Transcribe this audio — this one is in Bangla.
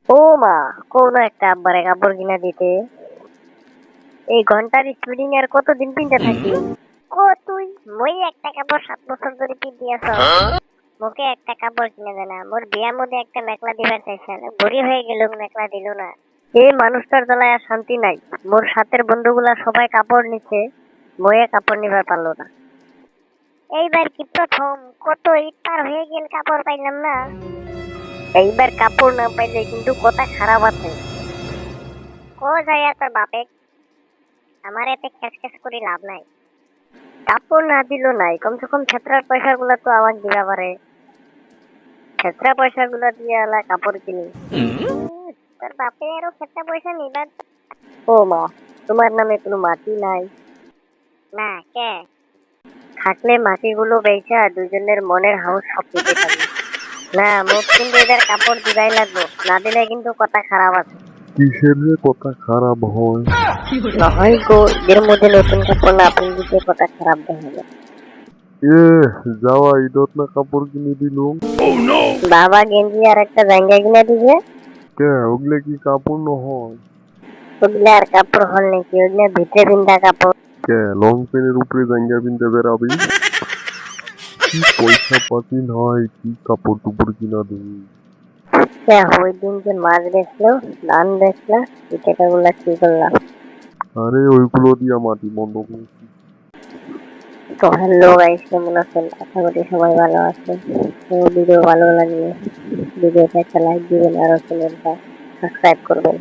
ও মা, কোন একটা আব্বারে কাপড় কিনা দিতে। এই ঘন্টার স্পিডিং আর কতদিন পিনতে থাকি। ও তুই, মই একটা কাপড় 7 বছর ধরে পিনতে আছ। মোকে একটা কাপড় কিনে দে না, মোর বিয়ার মধ্যে একটা মেখলা দিবার চাইছেন, বুড়ি হয়ে গেল মেখলা দিল না। এই মানুষটার জ্বালায় আর শান্তি নাই। মোর সাথের বন্ধুগুলা সবাই কাপড় নিচ্ছে, ময়ে কাপড় নিবার পারলো না। এইবার কি প্রথম, কত ঈদ পার হয়ে গেল কাপড় পাইলাম না। এইবার কাপড় না পাইলে কিন্তু কথা খারাপ আছে। ও যায় আর তোর বাপে, আমার এতে খেস খেস করে লাভ নাই। কাপড় না দিল নাই, কমসে কম ছেত্রার পয়সা গুলা তো আমাকে দিবা পারে। ছেত্রা পয়সা গুলা দিয়ে আলা কাপড় কিনি। তোর বাপে আরো ছেত্রা পয়সা নিবার। ও মা, তোমার নামে কোনো মাটি নাই? না কে? থাকলে মাটিগুলো বেচা দুজনের মনের হাউস সব দিতে পারি। না, মোক কিন্তু এদের কাপড় দিবাই লাগবো, না দিলে কিন্তু কথা খারাপ আছে। কিসের যে কথা খারাপ হয়? নহয় গো, এর মধ্যে নতুন কাপড় না আপনি দিতে কথা খারাপ দেখা যায়। এ যাওয়া ঈদত না কাপড় কিনে দিলুম। বাবা গেঞ্জি আর একটা জাঙ্গা কিনে দিবে। কে ওগুলো কি কাপড় নহয়? ওগুলা আর কাপড় হল নাকি? ওগুলা ভিতরে পিন্ধা কাপড়। কে লং প্যান্টের উপরে জাঙ্গিয়া পিনতে বেরাবি? কি পয়সা পাতি নাই, কি কাপড় টুপড় কিনা দিবি? ওই দিন যে মাছ বেচলো, ধান বেচলো, এই টাকাগুলা কি করলাম? আরে ওইগুলো দিয়া মাটি বন্ধ করছি। তো হ্যালো গাইস, কেমন আছেন? আশা করি সবাই ভালো আছেন। তো ভিডিও ভালো লাগলে ভিডিওটা একটা লাইক দিবেন আর চ্যানেলটা সাবস্ক্রাইব করবেন।